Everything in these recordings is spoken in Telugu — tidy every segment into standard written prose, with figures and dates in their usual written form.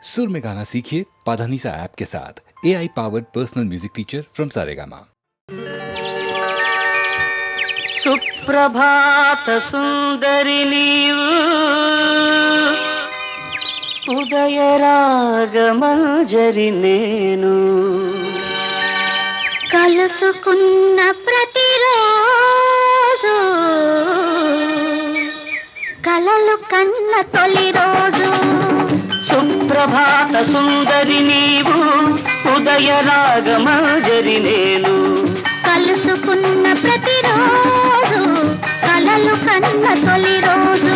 सुर में गाना सीखिए पाधानीसा ऐप के साथ। AI powered personal music teacher from Saregama. సుప్రభాత సుందరి నీవు ఉదయ రాగమంజరి నేను కలుసుకున్న ప్రతిరోజు కలలు కన్న తొలి రోజు. సుప్రభాత సుందరి నీవు ఉదయ రాగమంజరి నేను కలుసుకున్న ప్రతిరోజు కలలు కన్న తొలి రోజు.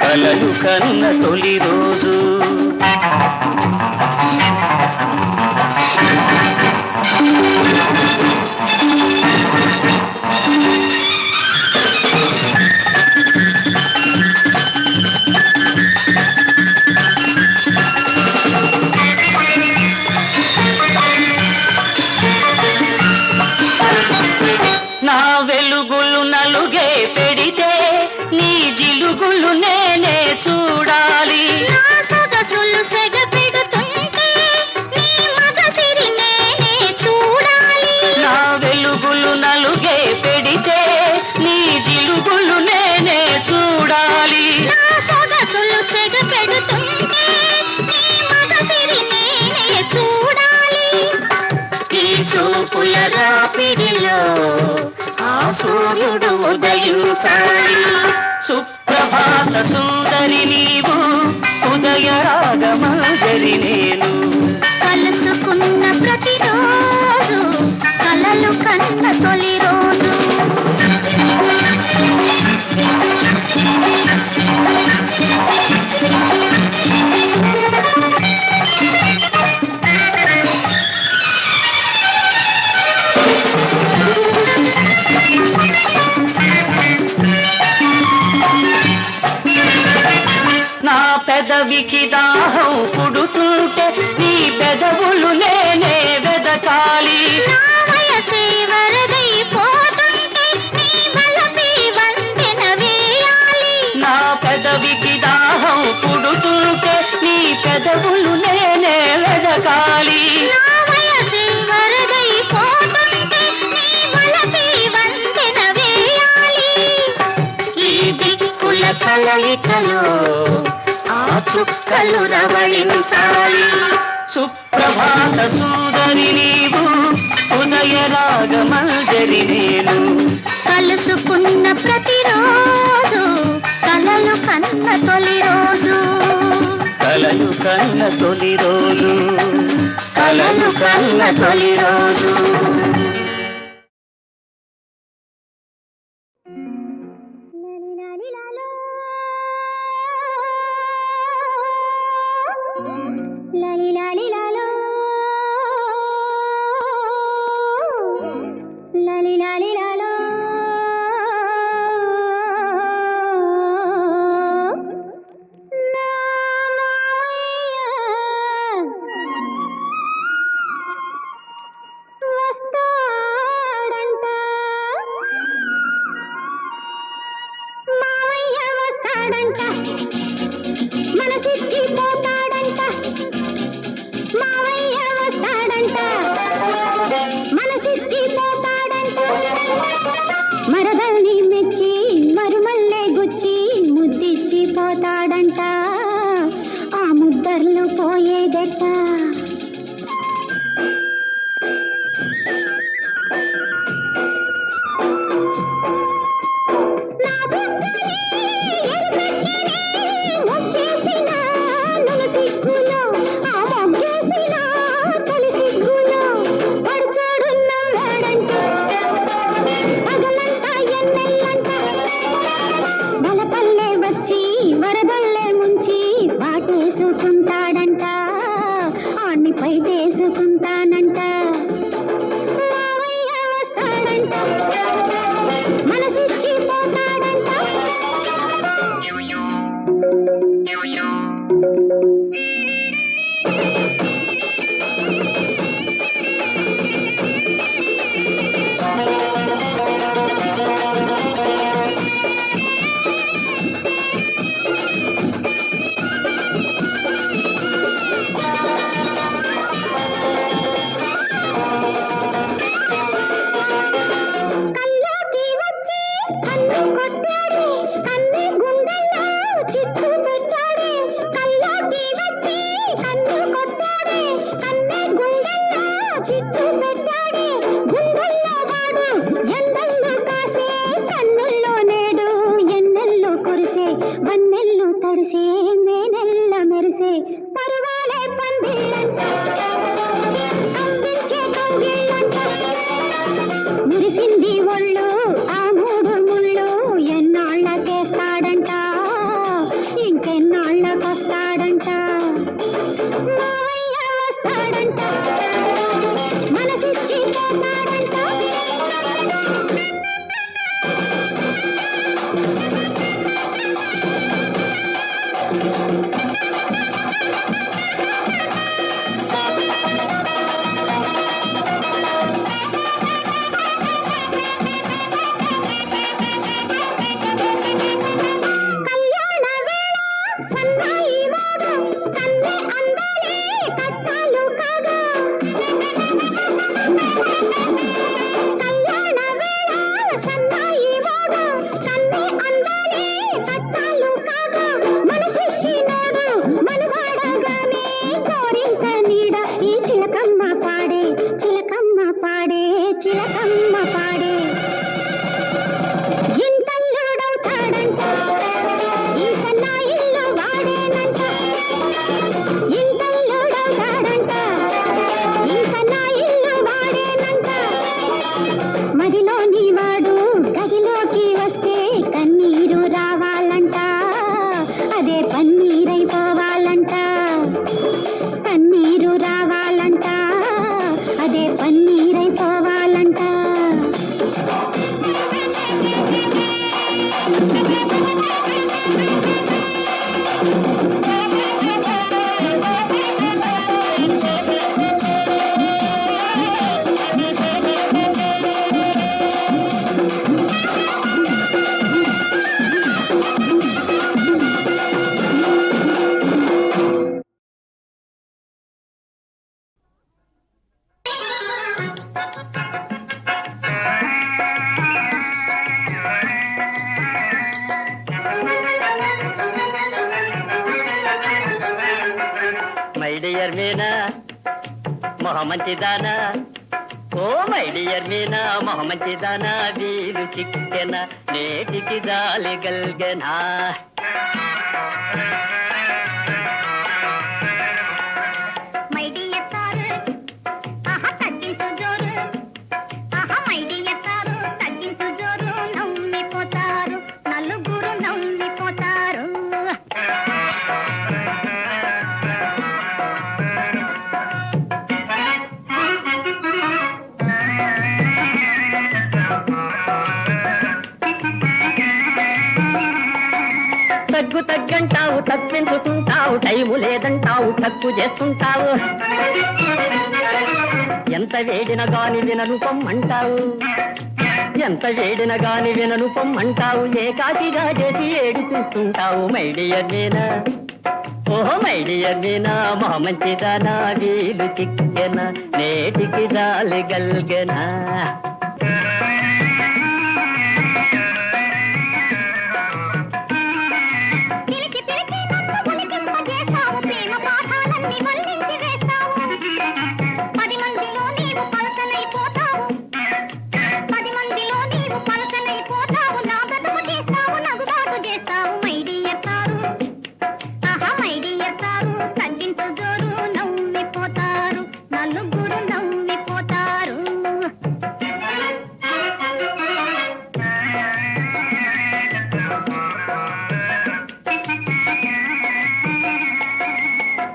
కలలు కన్న తొలి రోజు. నా వెలుగులు నలుగే పెడితే నీ జిలుగులు నేనే చూడాలి. నా సొగసులు సెగ పెడుతుంటే నీ మగసిరి నేనే చూడాలి. నా వెలుగులు నలుగే పెడితే నీ జిలుగులు నేనే చూడాలి. నా సొగసులు సెగ పెడుతుంటే నీ మగసిరి నేనే చూడాలి. ఈ చూపుల రాపిడిలో ఆ సూర్యుడు ఉదయించాలి. సుప్రభాత సుందరి నీవు ఉదయ రాగమంజరి నేను కలుసుకున్న ప్రతిరోజు కలలు కన్న తొలి రోజు. నా పెదవికి దాహం పుడుతుంటే నీ పెదవులు నేనే వెదకాలి. నా వయసే వరదైపోతుంటే నీ బలపై వంతెన వేయాలి. నా పెదవికి దాహం పుడుతుంటే నీ పెదవులు నేనే వెదకాలి. నా వయసే వరదైపోతుంటే నీ బలపై వంతెన వేయాలి. ఈ దిక్కుల కలయికలో ఆ చుక్కలు రవళించాలి. సుప్రభాత సుందరి నీవు ఉదయ రాగమంజరి నేను కలుసుకున్న ప్రతిరోజు కలలు కన్న తొలి రోజు. కలలు కన్న తొలి రోజు. కలలు కన్న తొలి రోజు. లాలి లాలి లాలో లాలి లాలి లాలో వస్తాడంట మావయ్య వస్తాడంట మనసిచ్చి పోతాడంట. మావయ్య వస్తాడంట మనసిచ్చి పోతాడంట. మరదల్ని మెచ్చి మరుమల్లే గుచ్చి ముద్దిచ్చి పోతాడంట. ఆ ముద్దర్లు పోయేదెట్ట. నా బుగ్గలే ఎరుపెక్కినే ముగ్గేసిన నును సిగ్గులో ఆ మొగ్గేసిన తొలి సిగ్గులో పడుచోడున్న వాడంట పగలంట ఎన్నెల్లంట బలపల్లె వచ్చి వరదల్లే ముంచి వాటేసుకుంటాడంట. మావయ్య వస్తాడంట మనసిచ్చి పోతాడంట కళ్యాణ వేళ సన్నాయి మోగు కన్నె అందాలే కట్టాలు కాగా కళ్యాణ వేళ సన్నాయి మోగు కన్నె అందాలే కట్టాలు కాగా మనసిచ్చినాడు మనవాడగానే కోరింత నీడ ఈ చిలకమ్మ పాడే చిలకమ్మ పాడే చిలకమ్మ పాడే ఇంతల్లుడవుతాడంట ఇంక నా ఇల్లు వాడేనంట ఇంతల్లుడవుతాడంట ఇంక నా ఇల్లు వాడేనంట మదిలోని వాడు గదిలోకి వస్తే కన్నీరు రావాలంట అదే పన్నీరైపోవాలంట కన్నీరు రావాలంట అదే పన్నీరైపోవాలంట మై డియర్ మీనా మొహ మంచిదానా ఓ మై డియర్ మీనా మొహ మంచిదానా వీలు చిక్కెన నేటికి జాలి గల్గెనా మై డియర్ సారు ఆహా తగ్గించు జోరు ఆహా మై డియర్ సారు తగ్గించు జోరు నవ్విపోతారు నలుగురు నవ్విపోతారు తగ్గు తగ్గంటావు తప్పించుతుంటావు టైము లేదంటావు తక్కువ చేస్తుంటావు ఎంత వేడిన గాని వినను పొమ్మంటావు ఎంత వేడిన గాని వినను పొమ్మంటావు ఏకాకిగా చేసి ఏడు చూస్తుంటావు మై డియర్ మీనా ఓహో మై డియర్ మీనా మొహ మంచిదానా వీలు చిక్కెన నేటికి జాలి గల్గెనా పిలిచి పిలిచి నన్ను పులికింపజేస్తావు ప్రేమ పాఠాలన్నీ మళ్ళించి వేస్తావు 10 మందిలో నీవు పలకనైపోతావు 10 మందిలో నీవు పలకనైపోతావు నా బ్రతుకు చేస్తావు నగుబాటు చేస్తావు మై డియర్ సారు ఆహా మై డియర్ సారు తగ్గించు జోరు నవ్విపోతారు నలుగురు నవ్విపోతారు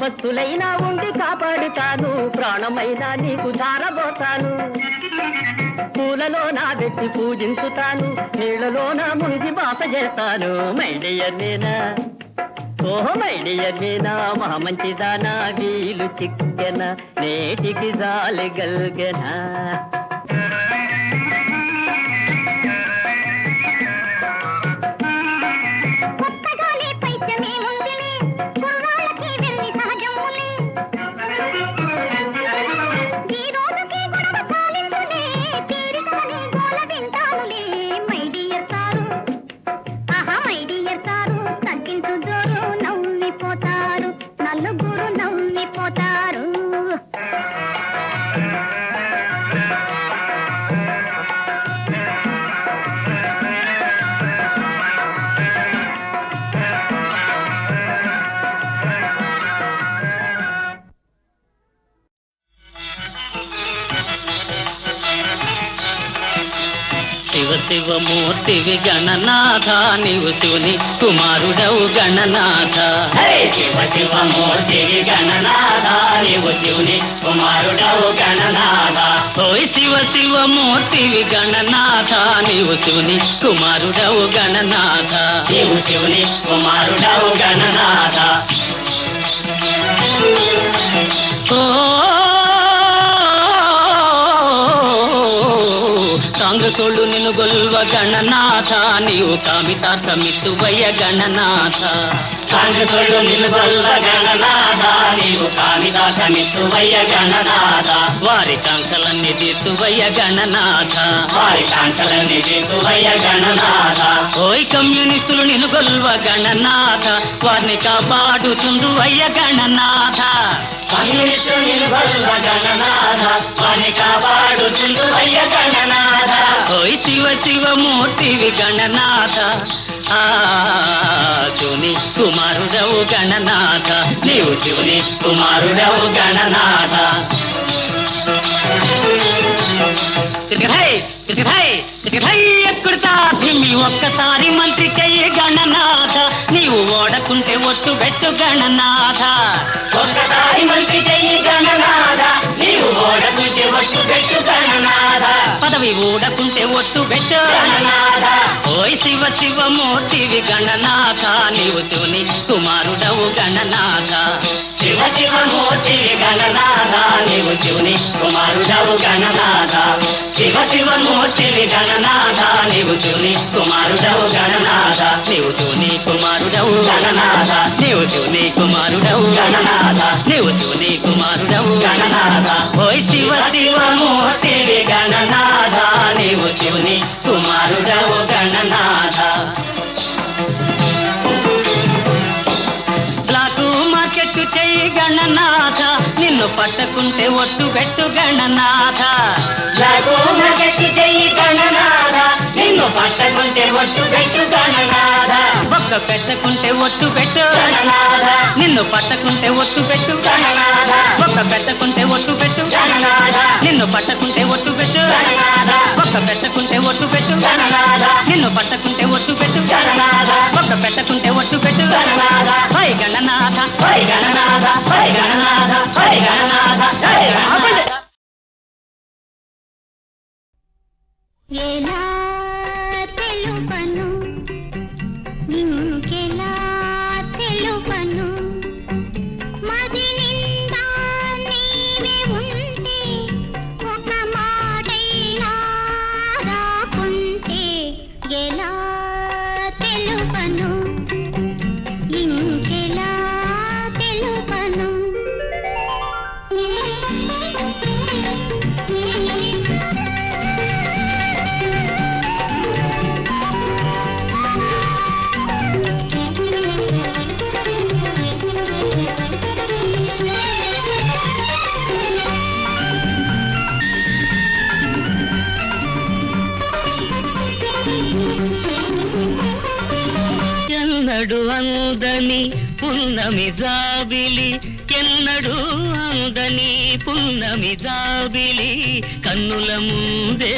వస్తులైనా ఉండి కాపాడుతాను ప్రాణమైనా నీకు ధారబోతాను పూలలో నా పెట్టి పూజించుతాను నీళ్ళలో నా మునిగి బాస చేస్తాను మై డియర్ మీనా ఓహో మై డియర్ మీనా మహ మంచిదానా వీలు చిక్కెన నేటికి జాలి గల్గెనా కొత్తగానే పైచమే ముందులే కుర్రాళ్ళకి వెర్రి సహజములే ఈ రోజుకి గొడవ చాలించులే తీరికని గోల వింటానులే మై డియర్ సారు ఆహా మై డియర్ సారు తగ్గించు జోరు నవ్విపోతారు నలుగురు నవ్విపోతారు శివ శివమూర్తివి గణనాథ నీవు శివుని కుమారుడవు గణనాథ. శివ శివమూర్తివి గణనాథ నీవు శివుని కుమారుడవు గణనాథ. ఓయ్ శివ శివమూర్తివి గణనాథ నీవు శివుని కుమారుడవు గణనాథ. నీవు శివుని కుమారుడవు గణనాథ. కాంగసోళ్ళు నిన్ను గొల్వ గణనాథ నీవు కామితార్థమిత్తువయ్య గణనాథ. కాంగసోళ్ళు నిన్ను గొల్వ గణనాథ నీవు కామితార్థమిత్తువయ్య గణనాథ. వారి కాంక్షలన్నీ తీర్చువయ్య గణనాథ. వారి కాంక్షలన్నీ తీర్చువయ్య గణనాథ. ఓయ్ కమ్యూనిస్టులు నిన్ను గొల్వ గణనాథ వారిని కాపాడుతుండువయ్య గణనాథ. కమ్యూనిస్టులు నిన్ను గొల్వ గణనాథ వారిని కాపాడుతుండువయ్య గణనాథ. ఓయ్ శివ శివమూర్తివి గణనాథ శివుని కుమారుడవు గణనాథ. నీవు శివుని కుమారుడవు గణనాథ. ఎక్కడతా భీమి ఒక్కసారి మంత్రి చెయ్యి గణనాథ. నీవు ఓడకుంటే ఒట్టు పెట్టు గణనాథ. ఒక్కసారి మంత్రి చెయ్యి గణనాథ. నీవు ఓడకుంటే ఒట్టు పెట్టు గణనాథ. పదవి ఊడకుంటే ఒట్టు పెట్టు గణనాథ. ఓయ్ శివ శివమూర్తివి గణనాథ నీవు శివుని కుమారుడవు గణనాథ. శివ శివమూర్తివి గణనాథ నీవు శివుని కుమారుడవు గణనాథ. శివ శివమూర్తివి గణనాథ నీవు శివుని కుమారుడవు గణనాథ. నీవు శివుని కుమారుడవు గణనాథ. నీవు శివుని కుమారుడవు గణనాథ. నీవు శివుని కుమారుడవు గణనాథ. ఓయ్ శివ శివమూర్తివి గణనాథ నీవు శివుని కుమారుడవు గణనాథ. బ్లాకు మార్కెట్ చెయ్యి గణనాథ నిన్ను పట్టకుంటే ఒట్టు పెట్టు గణనాథ. బ్లాకు మార్కెట్ చెయ్యి గణనాథ నిన్ను పట్టకుంటే ఒట్టు పెట్టు గణనాథ. ఒక్క పెట్టకుంటే ఒట్టు పెట్టు గణనాథ. నిన్ను పట్టకుంటే ఒట్టు పెట్టు గణనాథ. ఒక్క పెట్టకుంటే ఒట్టు పెట్టు గణనాథ. నిన్ను పట్టకుంటే ఒట్టు పెట్టు గణనాథ. ఒక్క పెట్టకుంటే ఒట్టు పెట్టు గణనాథ. నిన్ను పట్టకుంటే ఒట్టు పెట్టు గణనాథ. ఒక్క పెట్టకుంటే ఒట్టు పెట్టు Gananatha. High Gananatha high Gananatha high Gananatha high Gananatha high Gananatha. ఎలా తెలుపను ఇంకెలా తెలుపను మది నిండా నీవే ఉంటే ఒక మాటైనా రాకుంటే ఎలా తెలుపను ఇంకెలా తెలుపను. ఎన్నడు అందని పున్నమి జాబిలి ఎన్నడు అందని పున్నమి జాబిలి కన్నుల ముందే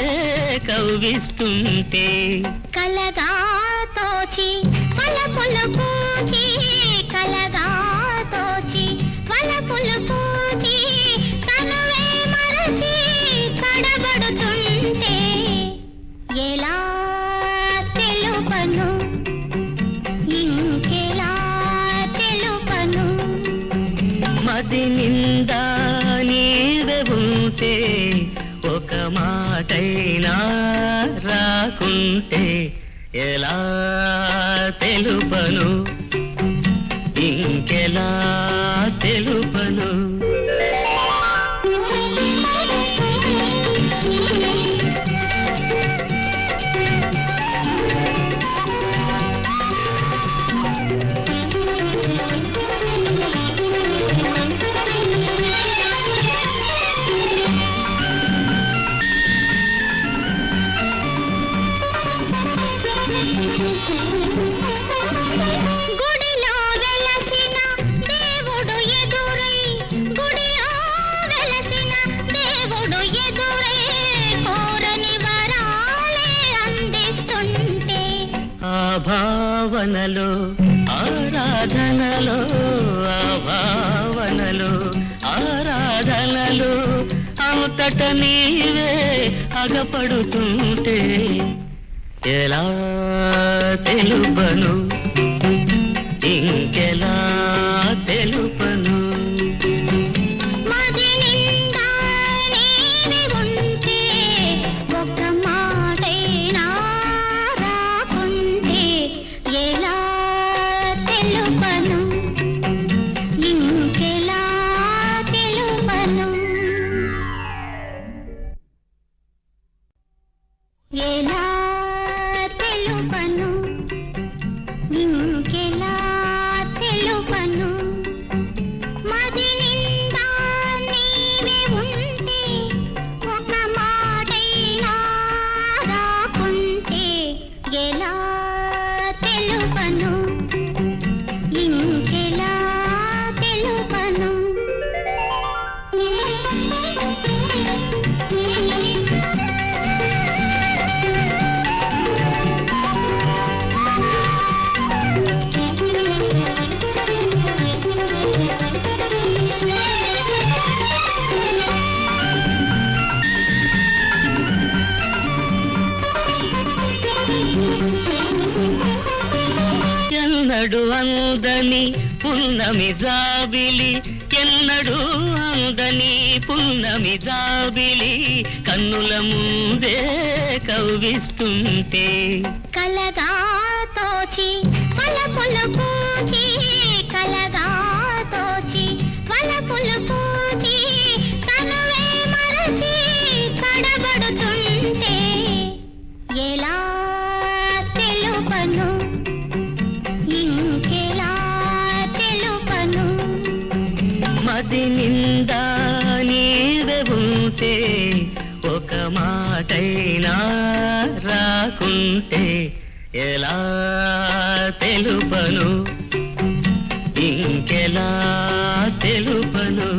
కవ్విస్తుంటే కలగా తోచి వలపులు పూచి కలగా తోచి వలపులు పూచి తనువే మరచి తడబడుతుంటే ఎలా తెలుపను ఇంకెలా తెలుపను మది నిండా నీవే ఉంటే ఒక మాటైనా రాకుంటే ఎలా తెలుపను ఇంకెలా తెలుపను. గుడిలో వెలసిన దేవుడు ఎదురై భావనలో ఆరాధనలో ఆ భావనలో ఆరాధనలో అంతట నీవే అగపడుతుంటే ఎలా తెలుపను ఇంకెలా తెలుపను మది నిండా నీవే ఉంటే ఒక్క మాటైనా రాకుంటే ఎలా తెలుపను ఇంకెలా తెలుపను ఎలా తెలుపను ఇంకెలా తెలుపను మది నిండా నీవే ఉంటే ఒక మాటైనా రాకుంటే ఎలా తెలుపను ఇంకెలా తెలుపను ఎన్నడు అందని పున్నమి జాబిలి ఎన్నడు అందని పున్నమి జాబిలి కన్నుల ముందే కవ్విస్తుంటే కలగా తోచి వలపులు పూచి కలగా తోచి వలపులు పూచి తనువే మరచి తడబడుతుంటే ఎలా తెలుపను ఇంకెలా తెలుపను మది నిండా నీవే ఉంటే ఒక మాటైనా రాకుంటే ఎలా తెలుపను ఇంకెలా తెలుపను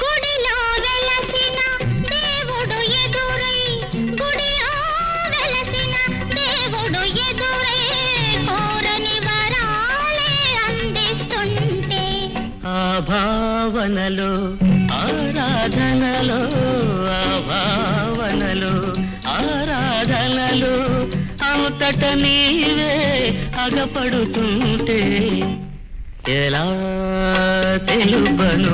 గుడిలో వెలసిన దేవుడు ఎదురై గుడిలో వెలసిన దేవుడు ఎదురై కోరని వరాలే అందిస్తుంటే ఆ భావనలో ఆరాధనలో ఆ భావనలో ఆరాధనలో అంతట నీవే అగపడుతుంటే ఎలా తెలుపను